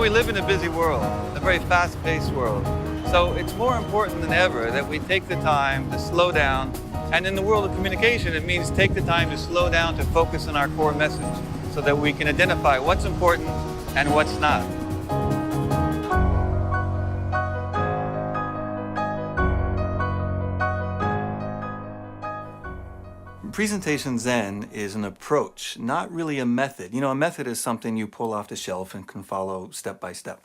we live in a busy world, a very fast-paced world. So it's more important than ever that we take the time to slow down. And in the world of communication, it means take the time to slow down to focus on our core message so that we can identify what's important and what's not. Presentation Zen is an approach, not really a method. You know, a method is something you pull off the shelf and can follow step by step.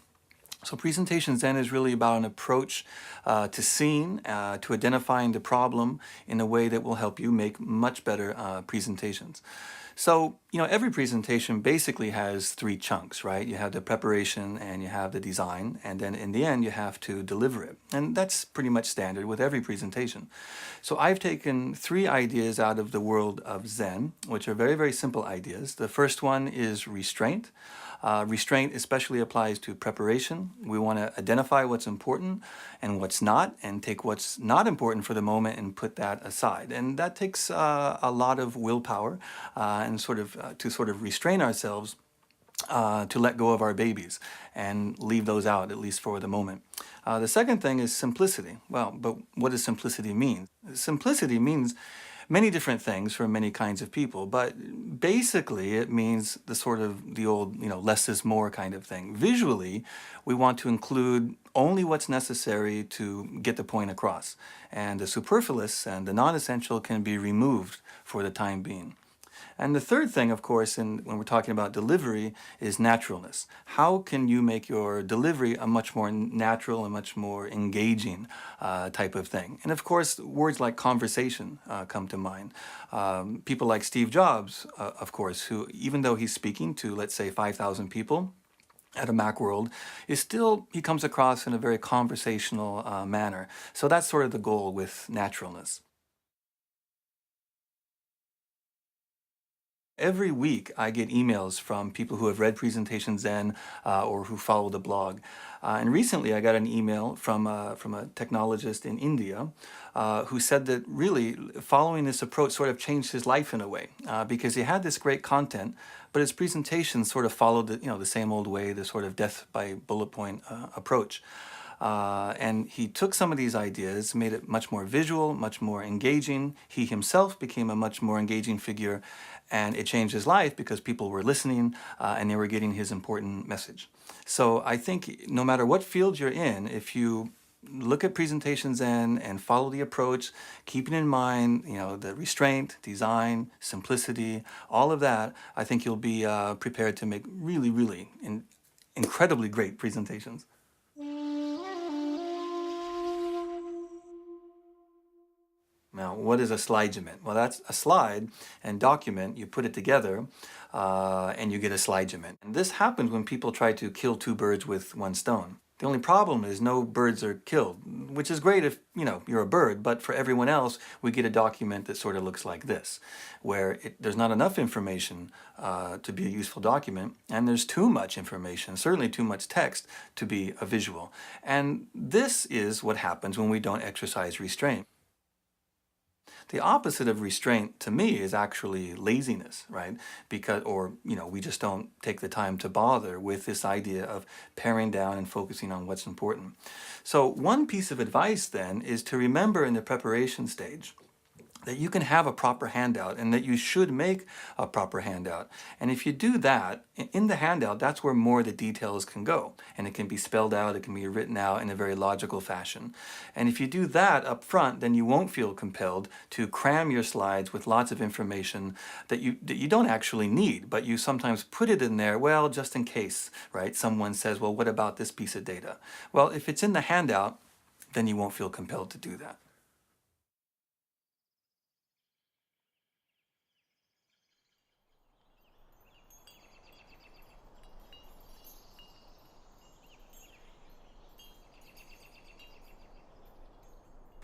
So Presentation Zen is really about an approach to seeing, to identifying the problem in a way that will help you make much better presentations. So, you know, every presentation basically has three chunks, right? You have the preparation and you have the design, and then in the end you have to deliver it. And that's pretty much standard with every presentation. So I've taken three ideas out of the world of Zen, which are very, very simple ideas. The first one is restraint. Restraint especially applies to preparation. We want to identify what's important and what's not, and take what's not important for the moment and put that aside. And that takes a lot of willpower and to restrain ourselves to let go of our babies and leave those out, at least for the moment. The second thing is simplicity. Well, but what does simplicity mean? Simplicity means many different things for many kinds of people, but basically it means the old, you know, less is more kind of thing. Visually, we want to include only what's necessary to get the point across, and the superfluous and the non-essential can be removed for the time being. And the third thing, of course, when we're talking about delivery, is naturalness. How can you make your delivery a much more natural and much more engaging type of thing? And of course, words like conversation come to mind. People like Steve Jobs, of course, who, even though he's speaking to, let's say, 5,000 people at a Macworld, he comes across in a very conversational manner. So that's sort of the goal with naturalness. Every week I get emails from people who have read Presentation Zen or who follow the blog. And recently I got an email from a technologist in India who said that really following this approach sort of changed his life in a way because he had this great content, but his presentation sort of followed the same old way, the sort of death by bullet point approach. And he took some of these ideas, made it much more visual, much more engaging. He himself became a much more engaging figure, and it changed his life because people were listening and they were getting his important message. So I think no matter what field you're in, if you look at Presentation Zen and follow the approach, keeping in mind, you know, the restraint, design, simplicity, all of that, I think you'll be prepared to make really, really incredibly great presentations. Now, what is a slidegement? Well, that's a slide and document. You put it together and you get a slidegement. And this happens when people try to kill two birds with one stone. The only problem is no birds are killed, which is great if, you know, you're a bird, but for everyone else, we get a document that sort of looks like this, where there's not enough information to be a useful document, and there's too much information, certainly too much text, to be a visual. And this is what happens when we don't exercise restraint. The opposite of restraint to me is actually laziness, right? We just don't take the time to bother with this idea of paring down and focusing on what's important. So one piece of advice then is to remember in the preparation stage that you can have a proper handout and that you should make a proper handout. And if you do that, in the handout, that's where more of the details can go. And it can be spelled out, it can be written out in a very logical fashion. And if you do that up front, then you won't feel compelled to cram your slides with lots of information that you don't actually need, but you sometimes put it in there, well, just in case, right? Someone says, well, what about this piece of data? Well, if it's in the handout, then you won't feel compelled to do that.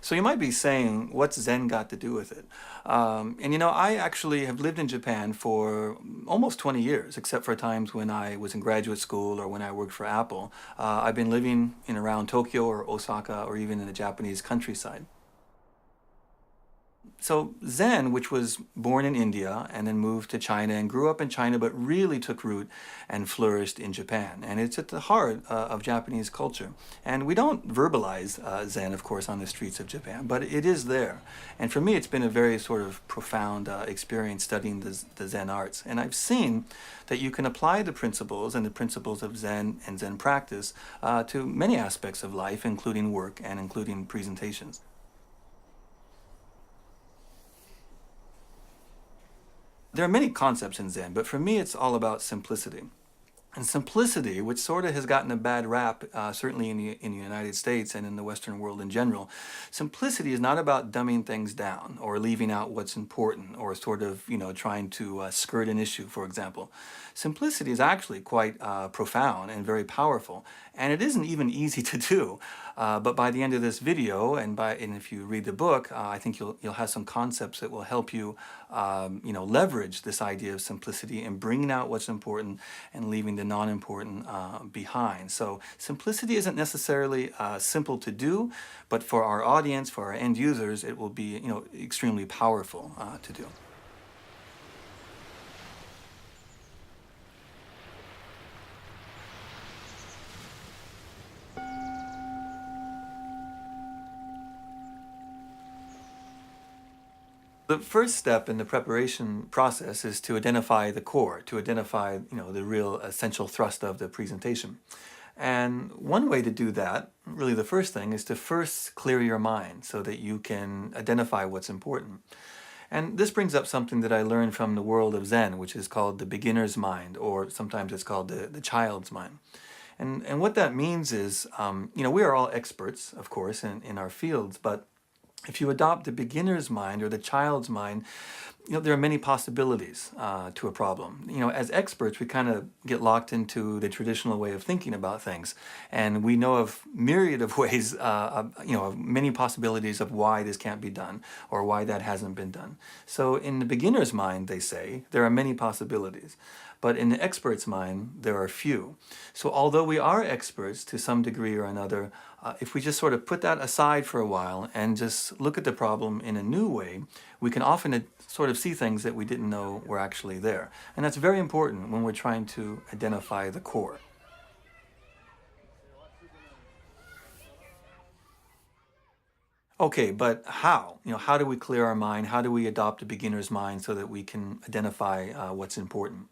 So you might be saying, what's Zen got to do with it? And you know, I actually have lived in Japan for almost 20 years, except for times when I was in graduate school or when I worked for Apple. I've been living in around Tokyo or Osaka or even in the Japanese countryside. So Zen, which was born in India and then moved to China and grew up in China, but really took root and flourished in Japan. And it's at the heart of Japanese culture. And we don't verbalize Zen, of course, on the streets of Japan, but it is there. And for me, it's been a very sort of profound experience studying the Zen arts. And I've seen that you can apply the principles and the principles of Zen and Zen practice to many aspects of life, including work and including presentations. There are many concepts in Zen, but for me, it's all about simplicity. And simplicity, which sort of has gotten a bad rap, certainly in the United States and in the Western world in general, simplicity is not about dumbing things down or leaving out what's important or sort of, trying to skirt an issue, for example. Simplicity is actually quite profound and very powerful, and it isn't even easy to do. But by the end of this video, and if you read the book, I think you'll have some concepts that will help you, leverage this idea of simplicity and bringing out what's important and leaving the non-important behind. So simplicity isn't necessarily simple to do, but for our audience, for our end users, it will be, extremely powerful to do. The first step in the preparation process is to identify the core, to identify, the real essential thrust of the presentation. And one way to do that, really the first thing, is to first clear your mind so that you can identify what's important. And this brings up something that I learned from the world of Zen, which is called the beginner's mind, or sometimes it's called the child's mind. And what that means is, we are all experts, of course, in our fields, but if you adopt the beginner's mind or the child's mind, there are many possibilities to a problem. As experts, we kind of get locked into the traditional way of thinking about things, and we know of myriad of ways, of many possibilities of why this can't be done or why that hasn't been done. So in the beginner's mind, they say, there are many possibilities. But in the expert's mind, there are few. So although we are experts to some degree or another, if we just sort of put that aside for a while and just look at the problem in a new way, we can often sort of see things that we didn't know were actually there. And that's very important when we're trying to identify the core. Okay, but how? How do we clear our mind? How do we adopt a beginner's mind so that we can identify what's important?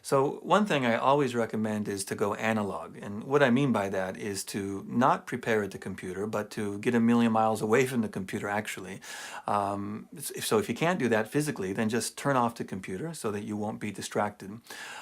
So one thing I always recommend is to go analog. And what I mean by that is to not prepare at the computer, but to get a million miles away from the computer, actually. So if you can't do that physically, then just turn off the computer so that you won't be distracted.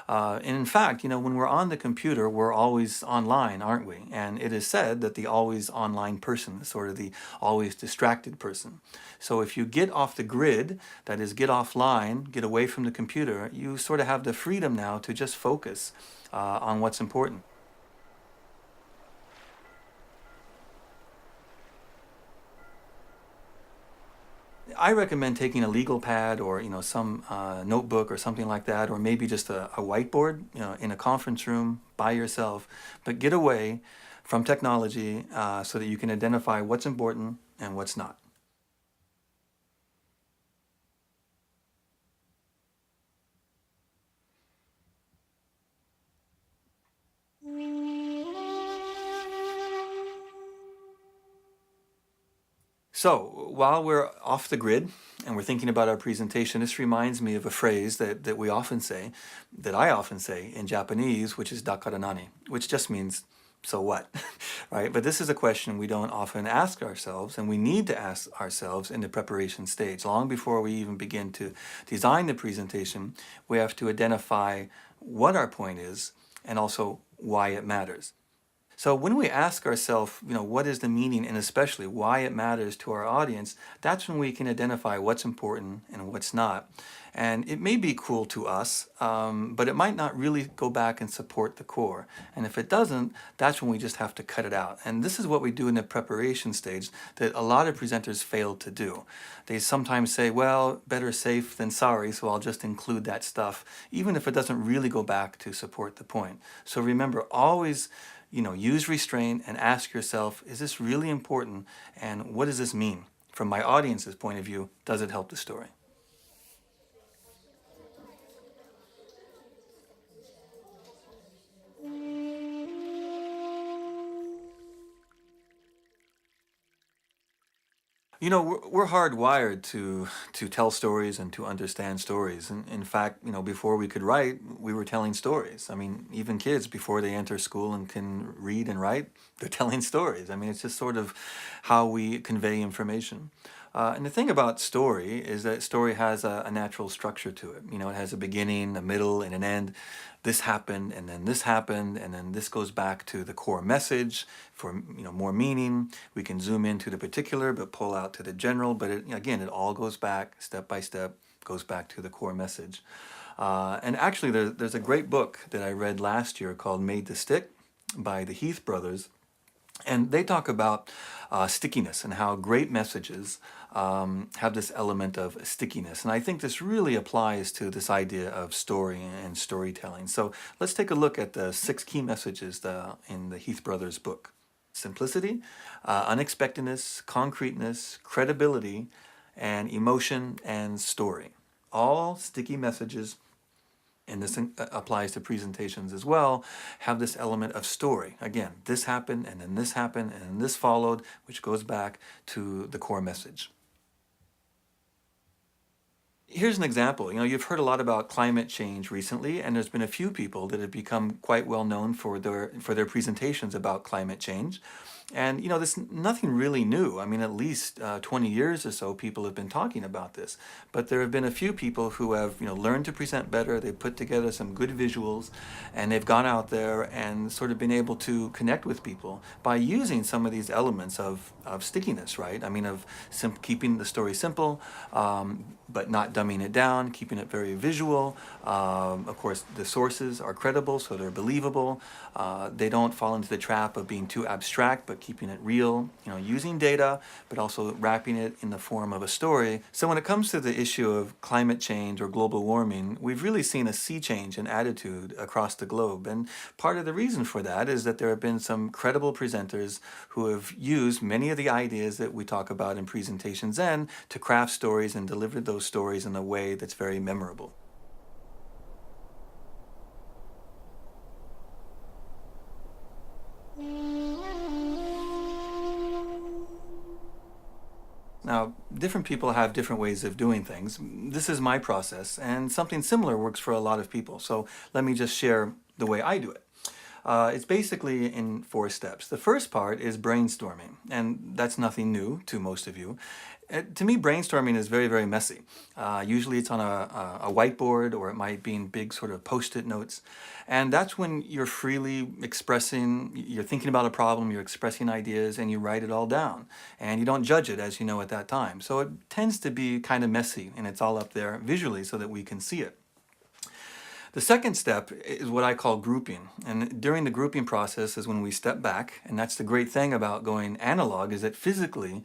And in fact, when we're on the computer, we're always online, aren't we? And it is said that the always online person is sort of the always distracted person. So if you get off the grid, that is, get offline, get away from the computer, you sort of have the freedom now to just focus on what's important. I recommend taking a legal pad or some notebook or something like that, or maybe just a whiteboard in a conference room by yourself. But get away from technology so that you can identify what's important and what's not. So while we're off the grid and we're thinking about our presentation, this reminds me of a phrase that we often say, that I often say in Japanese, which is dakara nani, which just means so what, right? But this is a question we don't often ask ourselves, and we need to ask ourselves in the preparation stage. Long before we even begin to design the presentation, we have to identify what our point is and also why it matters. So when we ask ourselves, what is the meaning and especially why it matters to our audience, that's when we can identify what's important and what's not. And it may be cool to us, but it might not really go back and support the core. And if it doesn't, that's when we just have to cut it out. And this is what we do in the preparation stage that a lot of presenters fail to do. They sometimes say, well, better safe than sorry, so I'll just include that stuff, even if it doesn't really go back to support the point. So remember, always use restraint and ask yourself, is this really important and what does this mean from my audience's point of view, does it help the story? You know, we're hardwired to tell stories and to understand stories. And in fact, you know, before we could write, we were telling stories. I mean, even kids before they enter school and can read and write, they're telling stories. I mean, it's just sort of how we convey information. And the thing about story is that story has a natural structure to it. You know, it has a beginning, a middle, and an end. This happened, and then this happened, and then this goes back to the core message for, you know, more meaning. We can zoom into the particular, but pull out to the general. But it, again, it all goes back step by step, goes back to the core message. And actually, there's a great book that I read last year called Made to Stick by the Heath brothers. And they talk about stickiness and how great messages have this element of stickiness. And I think this really applies to this idea of story and storytelling. So let's take a look at the 6 key messages in the Heath Brothers book. Simplicity, unexpectedness, concreteness, credibility, and emotion and story. All sticky messages, and this applies to presentations as well, have this element of story. Again, this happened, and then this happened, and then this followed, which goes back to the core message. Here's an example. You know, you've heard a lot about climate change recently, and there's been a few people that have become quite well known for their presentations about climate change. And you know, this nothing really new. I mean, at least 20 years or so, people have been talking about this. But there have been a few people who have, you know, learned to present better. They've put together some good visuals, and they've gone out there and sort of been able to connect with people by using some of these elements of stickiness, right? I mean, of keeping the story simple, but not dumbing it down, keeping it very visual. Of course, the sources are credible, so they're believable. They don't fall into the trap of being too abstract, but keeping it real, you know, using data, but also wrapping it in the form of a story. So when it comes to the issue of climate change or global warming, we've really seen a sea change in attitude across the globe. And part of the reason for that is that there have been some credible presenters who have used many of the ideas that we talk about in Presentation Zen to craft stories and deliver those stories in a way that's very memorable. Now, different people have different ways of doing things. This is my process, and something similar works for a lot of people. So let me just share the way I do it. It's basically in 4 steps. The first part is brainstorming, and that's nothing new to most of you. To me, brainstorming is very, very messy. Usually it's on a whiteboard, or it might be in big sort of post-it notes. And that's when you're freely expressing, you're thinking about a problem, you're expressing ideas, and you write it all down. And you don't judge it, as you know, at that time. So it tends to be kind of messy, and it's all up there visually so that we can see it. The second step is what I call grouping. And during the grouping process is when we step back. And that's the great thing about going analog, is that physically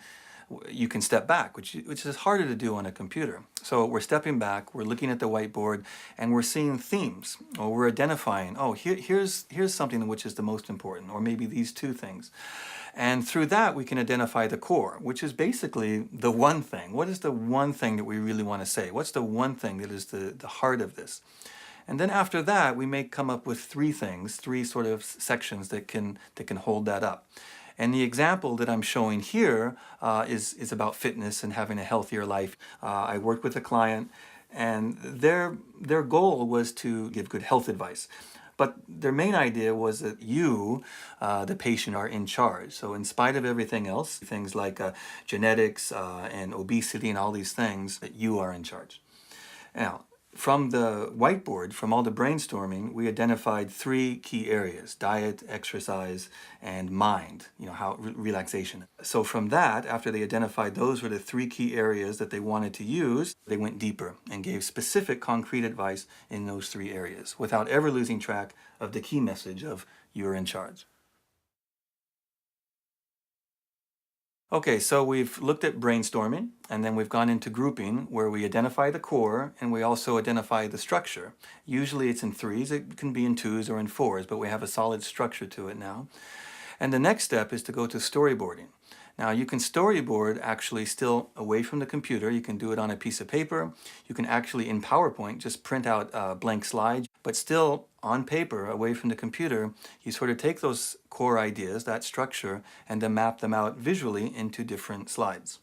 you can step back, which is harder to do on a computer. So we're stepping back, we're looking at the whiteboard, and we're seeing themes, or we're identifying, oh, here's something which is the most important, or maybe these 2 things. And through that, we can identify the core, which is basically the one thing. What is the one thing that we really want to say? What's the one thing that is the heart of this? And then after that, we may come up with 3 things, 3 sort of sections that can hold that up. And the example that I'm showing here is about fitness and having a healthier life. I worked with a client, and their goal was to give good health advice. But their main idea was that you, the patient, are in charge. So in spite of everything else, things like genetics and obesity and all these things, that you are in charge. Now, from the whiteboard, from all the brainstorming, we identified 3 key areas: diet, exercise, and mind, you know, how relaxation. So from that, after they identified those were the 3 key areas that they wanted to use, they went deeper and gave specific concrete advice in those 3 areas without ever losing track of the key message of you're in charge. Okay, so we've looked at brainstorming, and then we've gone into grouping, where we identify the core and we also identify the structure. Usually it's in 3s, it can be in 2s or in 4s, but we have a solid structure to it now. And the next step is to go to storyboarding. Now you can storyboard actually still away from the computer. You can do it on a piece of paper. You can actually in PowerPoint just print out a blank slide, but still on paper away from the computer, you sort of take those core ideas, that structure, and then map them out visually into different slides.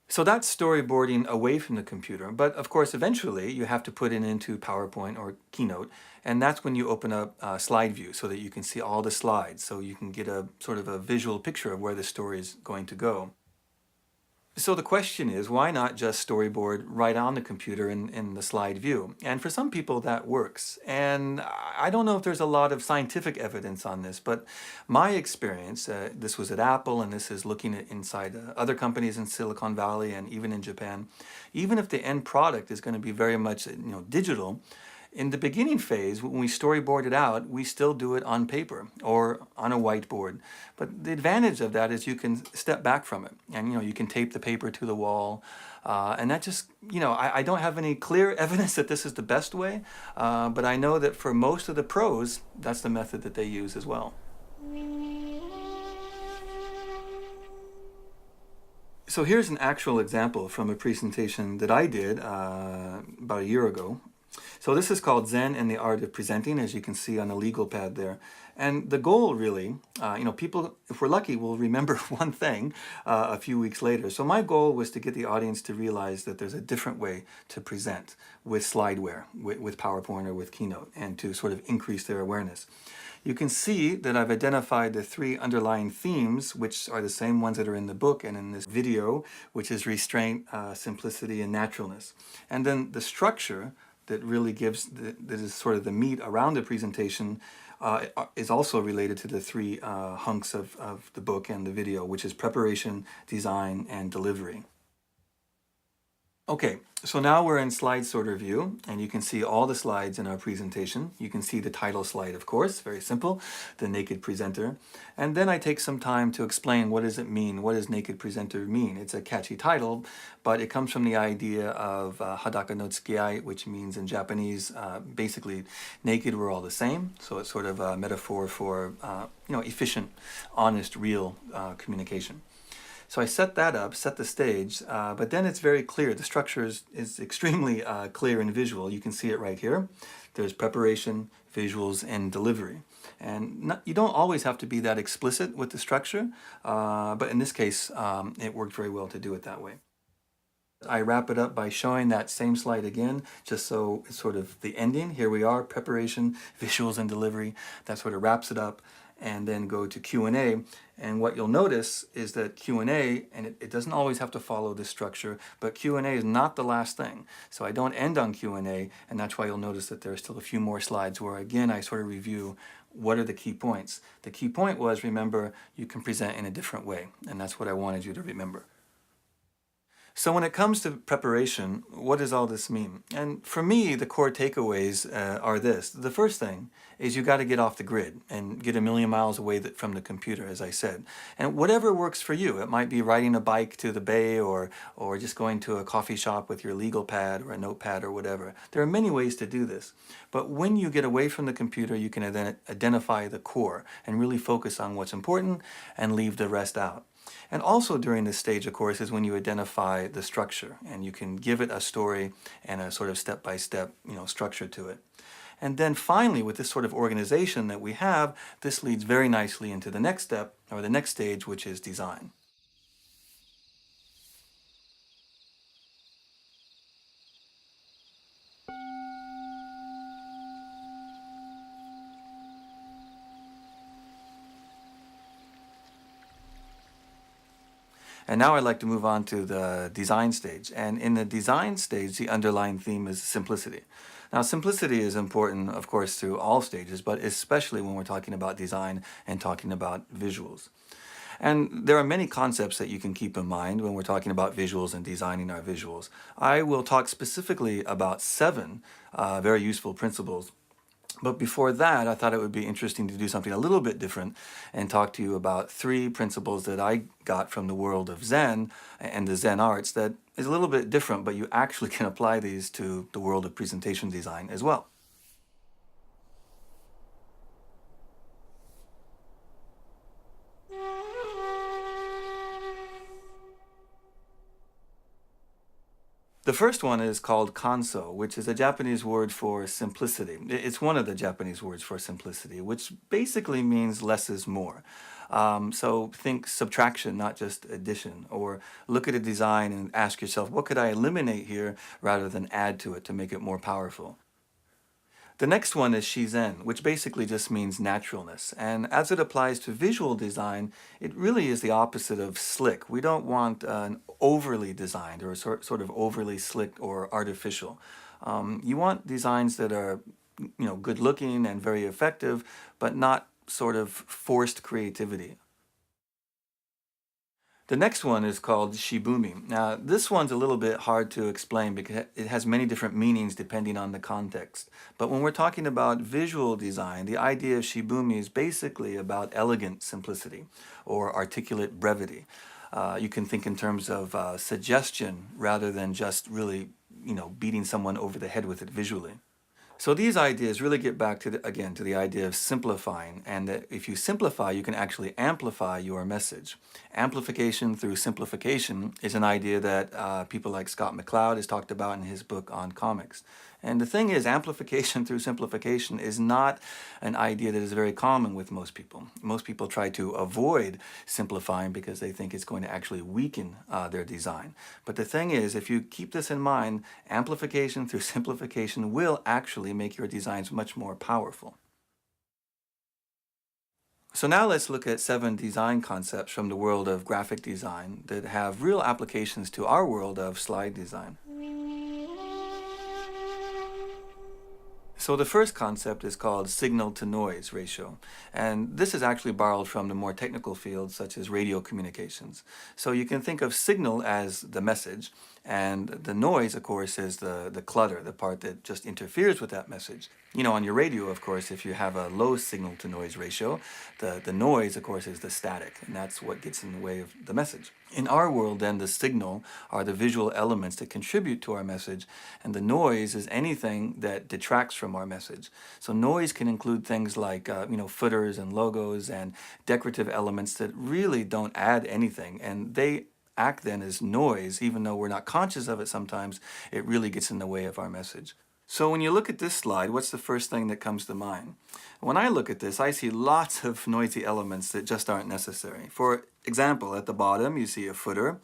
So that's storyboarding away from the computer, but of course eventually you have to put it into PowerPoint or Keynote, and that's when you open up slide view so that you can see all the slides, so you can get a sort of a visual picture of where the story is going to go. So the question is, why not just storyboard right on the computer in the slide view? And for some people that works. And I don't know if there's a lot of scientific evidence on this, but my experience, this was at Apple and this is looking at inside other companies in Silicon Valley and even in Japan, even if the end product is going to be very much digital, in the beginning phase, when we storyboard it out, we still do it on paper or on a whiteboard. But the advantage of that is you can step back from it and you can tape the paper to the wall. And that just, I don't have any clear evidence that this is the best way, but I know that for most of the pros, that's the method that they use as well. So here's an actual example from a presentation that I did about a year ago. So this is called Zen and the Art of Presenting, as you can see on the legal pad there. And the goal really, people, if we're lucky, will remember one thing a few weeks later. So my goal was to get the audience to realize that there's a different way to present with slideware, with PowerPoint or with Keynote, and to sort of increase their awareness. You can see that I've identified the 3 underlying themes, which are the same ones that are in the book and in this video, which is restraint, simplicity, and naturalness. And then the structure that really gives, that is sort of the meat around the presentation, is also related to the 3 hunks of the book and the video, which is preparation, design, and delivery. Okay, so now we're in slide sorter view, and you can see all the slides in our presentation. You can see the title slide, of course, very simple, the naked presenter. And then I take some time to explain what does it mean, what does naked presenter mean? It's a catchy title, but it comes from the idea of hadaka no tsukiyai, which means in Japanese, basically, naked, we're all the same. So it's sort of a metaphor for, efficient, honest, real communication. So I set that up, set the stage, but then it's very clear. The structure is extremely clear and visual. You can see it right here. There's preparation, visuals, and delivery. And you don't always have to be that explicit with the structure, but in this case, it worked very well to do it that way. I wrap it up by showing that same slide again, just so it's sort of the ending. Here we are, preparation, visuals, and delivery. That sort of wraps it up. And then go to Q&A. And what you'll notice is that Q&A, and it doesn't always have to follow this structure, but Q&A is not the last thing. So I don't end on Q&A, and that's why you'll notice that there are still a few more slides where, again, I sort of review what are the key points. The key point was, remember, you can present in a different way, and that's what I wanted you to remember. So when it comes to preparation, what does all this mean? And for me, the core takeaways are this. The first thing is you got to get off the grid and get a million miles away from the computer, as I said. And whatever works for you. It might be riding a bike to the bay or just going to a coffee shop with your legal pad or a notepad or whatever. There are many ways to do this. But when you get away from the computer, you can identify the core and really focus on what's important and leave the rest out. And also during this stage, of course, is when you identify the structure and you can give it a story and a sort of step-by-step, structure to it. And then finally, with this sort of organization that we have, this leads very nicely into the next step or the next stage, which is design. And now I'd like to move on to the design stage. And in the design stage, the underlying theme is simplicity. Now, simplicity is important, of course, through all stages, but especially when we're talking about design and talking about visuals. And there are many concepts that you can keep in mind when we're talking about visuals and designing our visuals. I will talk specifically about 7 very useful principles. But before that, I thought it would be interesting to do something a little bit different and talk to you about 3 principles that I got from the world of Zen and the Zen arts that is a little bit different, but you actually can apply these to the world of presentation design as well. The first one is called kanso, which is a Japanese word for simplicity. It's one of the Japanese words for simplicity, which basically means less is more. So think subtraction, not just addition, or look at a design and ask yourself, what could I eliminate here rather than add to it to make it more powerful? The next one is shizen, which basically just means naturalness. And as it applies to visual design, it really is the opposite of slick. We don't want an overly designed or sort of overly slick or artificial. You want designs that are, good looking and very effective, but not sort of forced creativity. The next one is called shibumi. Now, this one's a little bit hard to explain because it has many different meanings depending on the context. But when we're talking about visual design, the idea of shibumi is basically about elegant simplicity or articulate brevity. You can think in terms of suggestion rather than just really, beating someone over the head with it visually. So these ideas really get back to the idea of simplifying, and that if you simplify, you can actually amplify your message. Amplification through simplification is an idea that people like Scott McCloud has talked about in his book on comics. And the thing is, amplification through simplification is not an idea that is very common with most people. Most people try to avoid simplifying because they think it's going to actually weaken their design. But the thing is, if you keep this in mind, amplification through simplification will actually make your designs much more powerful. So now let's look at 7 design concepts from the world of graphic design that have real applications to our world of slide design. So the first concept is called signal-to-noise ratio, and this is actually borrowed from the more technical fields such as radio communications. So you can think of signal as the message, and the noise, of course, is the clutter, the part that just interferes with that message. On your radio, of course, if you have a low signal-to-noise ratio, the noise, of course, is the static, and that's what gets in the way of the message. In our world, then, the signal are the visual elements that contribute to our message, and the noise is anything that detracts from our message. So noise can include things like, footers and logos and decorative elements that really don't add anything, and they act then as noise, even though we're not conscious of it sometimes. It really gets in the way of our message. So when you look at this slide, what's the first thing that comes to mind? When I look at this, I see lots of noisy elements that just aren't necessary. For example, at the bottom, you see a footer.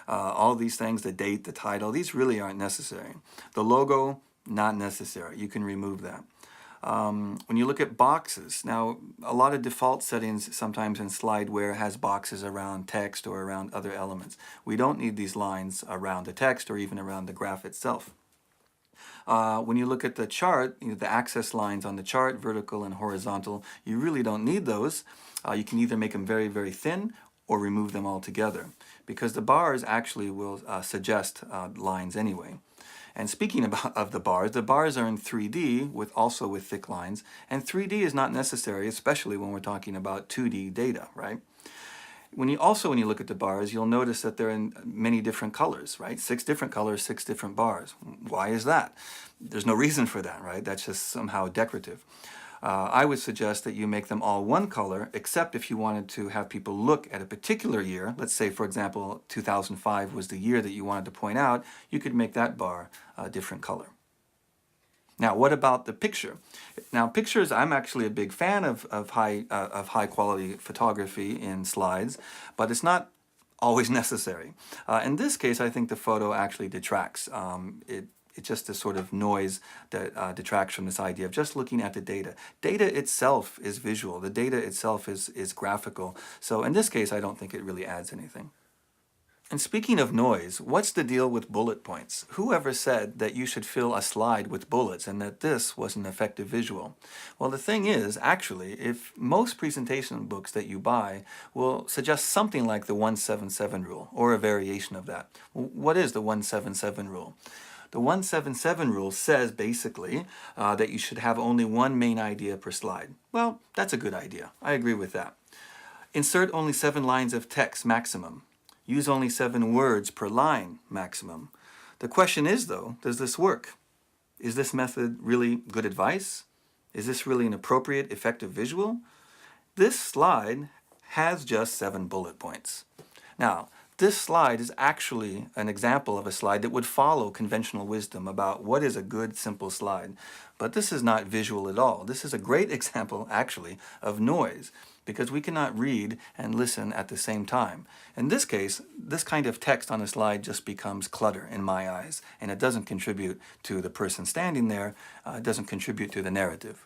All these things, the date, the title, these really aren't necessary. The logo, not necessary. You can remove that. When you look at boxes, now a lot of default settings sometimes in slideware has boxes around text or around other elements. We don't need these lines around the text or even around the graph itself. When you look at the chart, the axis lines on the chart, vertical and horizontal, you really don't need those. You can either make them very, very thin or remove them altogether, because the bars actually will suggest lines anyway. And speaking of the bars are in 3D also with thick lines, and 3D is not necessary, especially when we're talking about 2D data, right? When you look at the bars, you'll notice that they're in many different colors, right? 6 different colors, 6 different bars. Why is that? There's no reason for that, right? That's just somehow decorative. I would suggest that you make them all one color, except if you wanted to have people look at a particular year. Let's say, for example, 2005 was the year that you wanted to point out. You could make that bar a different color. Now, what about the picture? Now, pictures, I'm actually a big fan of high quality photography in slides, but it's not always necessary. In this case, I think the photo actually detracts. It's just a sort of noise that detracts from this idea of just looking at the data. Data itself is visual. The data itself is graphical. So in this case, I don't think it really adds anything. And speaking of noise, what's the deal with bullet points? Whoever said that you should fill a slide with bullets and that this was an effective visual? Well, the thing is, actually, if most presentation books that you buy will suggest something like the 177 rule or a variation of that. What is the 177 rule? The 177 rule says basically that you should have only one main idea per slide. Well, that's a good idea. I agree with that. Insert only 7 lines of text maximum. Use only 7 words per line maximum. The question is, though, does this work? Is this method really good advice? Is this really an appropriate, effective visual? This slide has just 7 bullet points. Now, This slide is actually an example of a slide that would follow conventional wisdom about what is a good, simple slide. But this is not visual at all. This is a great example, actually, of noise, because we cannot read and listen at the same time. In this case, this kind of text on a slide just becomes clutter in my eyes, and it doesn't contribute to the person standing there, it doesn't contribute to the narrative.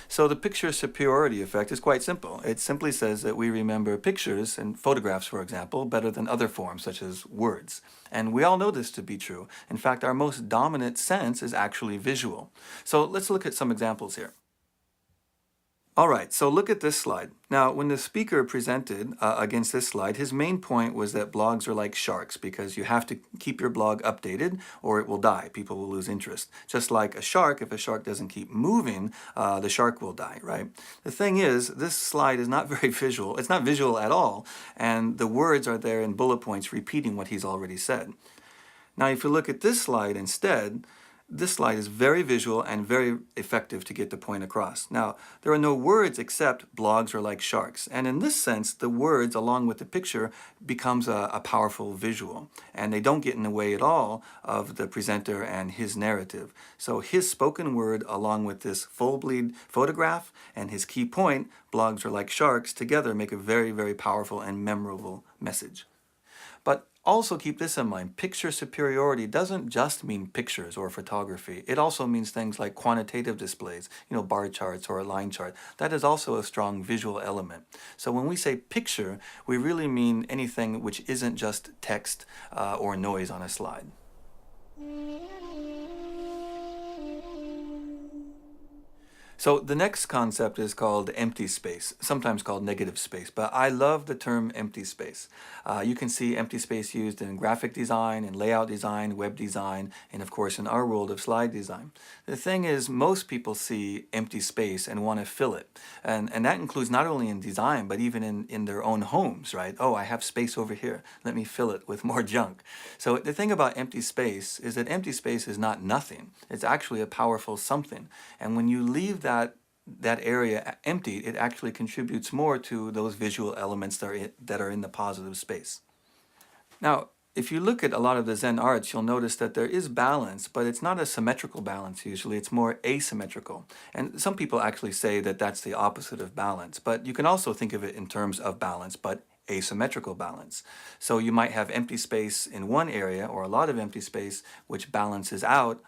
So the picture superiority effect is quite simple. It simply says that we remember pictures and photographs, for example, better than other forms such as words. And we all know this to be true. In fact, our most dominant sense is actually visual. So let's look at some examples here. All right, so look at this slide. Now, when the speaker presented against this slide, his main point was that blogs are like sharks because you have to keep your blog updated or it will die. People will lose interest. Just like a shark, if a shark doesn't keep moving, the shark will die, right? The thing is, this slide is not very visual. It's not visual at all, and the words are there in bullet points repeating what he's already said. Now, if you look at this slide instead, this slide is very visual and very effective to get the point across. Now, there are no words except blogs are like sharks. And in this sense, the words along with the picture becomes a powerful visual. And they don't get in the way at all of the presenter and his narrative. So his spoken word along with this full bleed photograph and his key point, blogs are like sharks, together make a very, very powerful and memorable message. But also keep this in mind, picture superiority doesn't just mean pictures or photography. It also means things like quantitative displays, bar charts or a line chart. That is also a strong visual element. So when we say picture, we really mean anything which isn't just text or noise on a slide. So the next concept is called empty space, sometimes called negative space, but I love the term empty space. You can see empty space used in graphic design, and layout design, web design, and of course in our world of slide design. The thing is, most people see empty space and want to fill it. And that includes not only in design, but even in their own homes, right? Oh, I have space over here. Let me fill it with more junk. So the thing about empty space is that empty space is not nothing. It's actually a powerful something. And when you leave that area empty, it actually contributes more to those visual elements that are in the positive space. Now, if you look at a lot of the Zen arts, you'll notice that there is balance, but it's not a symmetrical balance usually, it's more asymmetrical. And some people actually say that that's the opposite of balance, but you can also think of it in terms of balance, but asymmetrical balance. So you might have empty space in one area or a lot of empty space which balances out,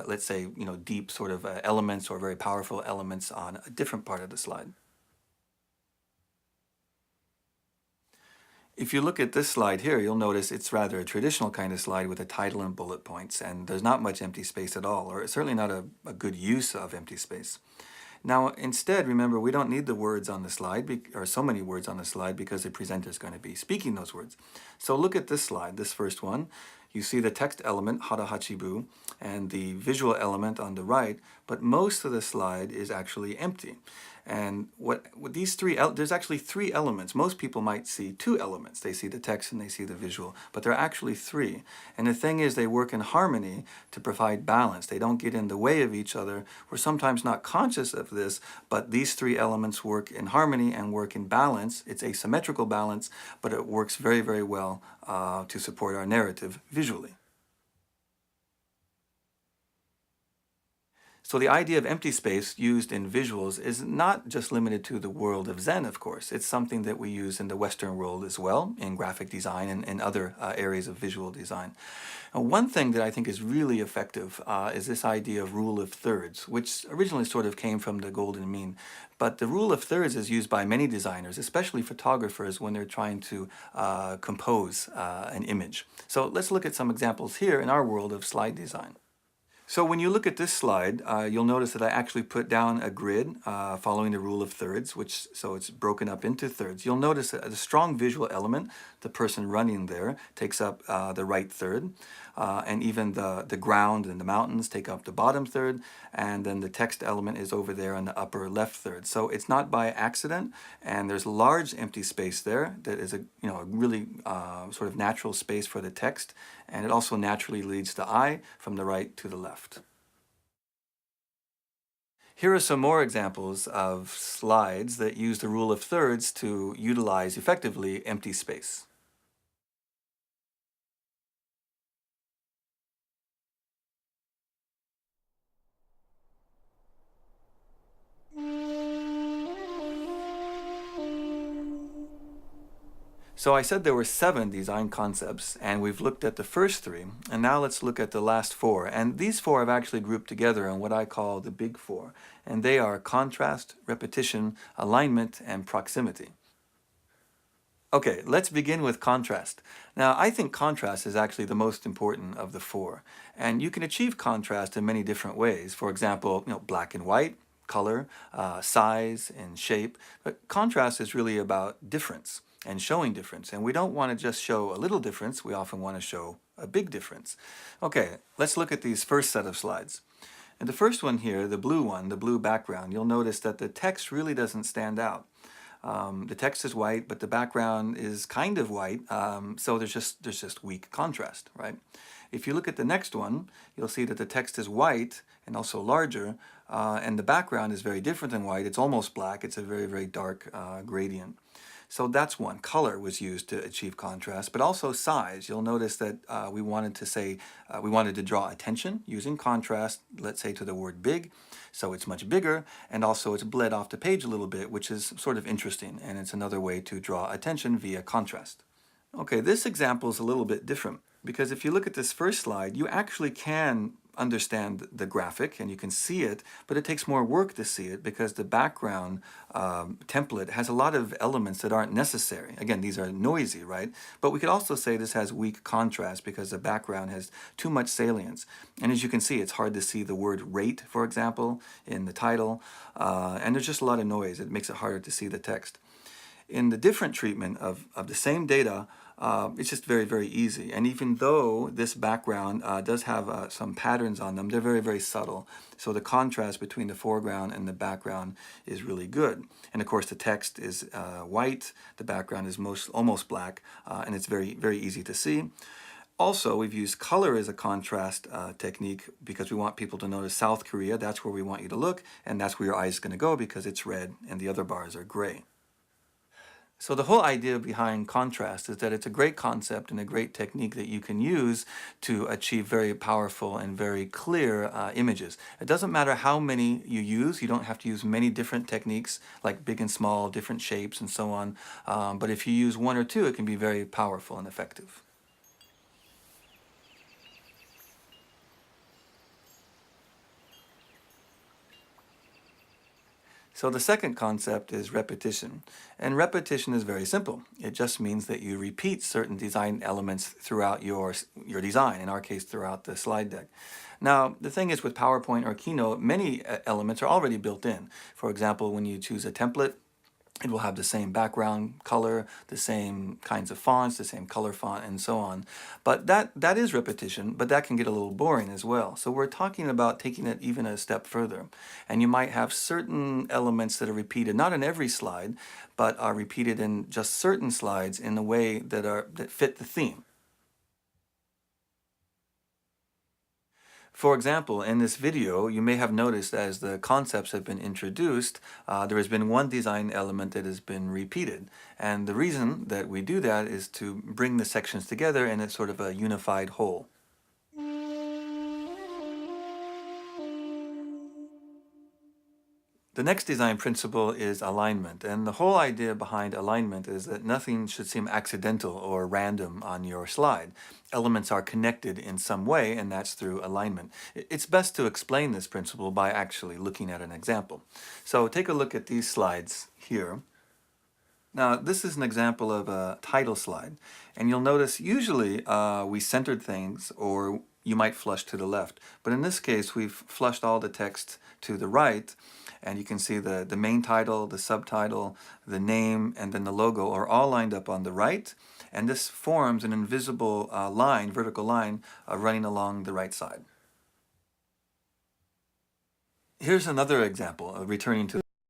let's say, deep sort of elements or very powerful elements on a different part of the slide. If you look at this slide here, you'll notice it's rather a traditional kind of slide with a title and bullet points, and there's not much empty space at all, or certainly not a good use of empty space. Now, instead, remember, we don't need the words on the slide, or so many words on the slide, because the presenter is going to be speaking those words. So look at this slide, this first one. You see the text element, hara hachibu, and the visual element on the right, but most of the slide is actually empty. And what these there's actually three elements. Most people might see two elements. They see the text and they see the visual, but there are actually three. And the thing is, they work in harmony to provide balance. They don't get in the way of each other. We're sometimes not conscious of this, but these three elements work in harmony and work in balance. It's asymmetrical balance, but it works very, very well to support our narrative visually. So the idea of empty space used in visuals is not just limited to the world of Zen, of course. It's something that we use in the Western world as well, in graphic design and other areas of visual design. And one thing that I think is really effective is this idea of rule of thirds, which originally sort of came from the golden mean. But the rule of thirds is used by many designers, especially photographers, when they're trying to compose an image. So let's look at some examples here in our world of slide design. So when you look at this slide, you'll notice that I actually put down a grid following the rule of thirds, so it's broken up into thirds. You'll notice that a strong visual element, the person running there, takes up the right third. and even the ground and the mountains take up the bottom third, and then the text element is over there on the upper left third. So it's not by accident, and there's large empty space there that is a really sort of natural space for the text, and it also naturally leads the eye from the right to the left. Here are some more examples of slides that use the rule of thirds to utilize effectively empty space. So I said there were 7 design concepts, and we've looked at the first 3, and now let's look at the last 4. And these 4 I've actually grouped together in what I call the big 4, and they are contrast, repetition, alignment, and proximity. Okay, let's begin with contrast. Now, I think contrast is actually the most important of the 4, and you can achieve contrast in many different ways. For example, black and white, color, size, and shape. But contrast is really about difference and showing difference, and we don't want to just show a little difference, we often want to show a big difference. Okay, let's look at these first set of slides. And the first one here, the blue one, the blue background, you'll notice that the text really doesn't stand out. The text is white, but the background is kind of white, so there's just weak contrast, right? If you look at the next one, you'll see that the text is white and also larger, and the background is very different than white. It's almost black. It's a very, very dark gradient. So that's one. Color was used to achieve contrast, but also size. You'll notice that we wanted to draw attention using contrast, let's say to the word big. So it's much bigger, and also it's bled off the page a little bit, which is sort of interesting, and it's another way to draw attention via contrast. Okay, this example is a little bit different, because if you look at this first slide, you actually can understand the graphic and you can see it, but it takes more work to see it because the background template has a lot of elements that aren't necessary. Again, these are noisy, right? But we could also say this has weak contrast because the background has too much salience. And as you can see, it's hard to see the word rate, for example, in the title, and there's just a lot of noise. It makes it harder to see the text. In the different treatment of the same data, it's just very, very easy. And even though this background does have some patterns on them, they're very, very subtle. So the contrast between the foreground and the background is really good. And of course, the text is white, the background is almost black, and it's very, very easy to see. Also, we've used color as a contrast technique because we want people to notice South Korea. That's where we want you to look, and that's where your eye is going to go because it's red and the other bars are gray. So the whole idea behind contrast is that it's a great concept and a great technique that you can use to achieve very powerful and very clear images. It doesn't matter how many you use. You don't have to use many different techniques like big and small, different shapes and so on. But if you use 1 or 2, it can be very powerful and effective. So the second concept is repetition. And repetition is very simple. It just means that you repeat certain design elements throughout your design, in our case throughout the slide deck. Now, the thing is with PowerPoint or Keynote, many elements are already built in. For example, when you choose a template, it will have the same background color, the same kinds of fonts, the same color font, and so on. But that is repetition, but that can get a little boring as well. So we're talking about taking it even a step further. And you might have certain elements that are repeated, not in every slide, but are repeated in just certain slides in a way that fit the theme. For example, in this video, you may have noticed as the concepts have been introduced, there has been one design element that has been repeated. And the reason that we do that is to bring the sections together in a sort of a unified whole. The next design principle is alignment, and the whole idea behind alignment is that nothing should seem accidental or random on your slide. Elements are connected in some way, and that's through alignment. It's best to explain this principle by actually looking at an example. So take a look at these slides here. Now, this is an example of a title slide, and you'll notice usually we centered things or you might flush to the left. But in this case, we've flushed all the text to the right, and you can see the main title, the subtitle, the name, and then the logo are all lined up on the right, and this forms an invisible line, vertical line, running along the right side. Here's another example, returning to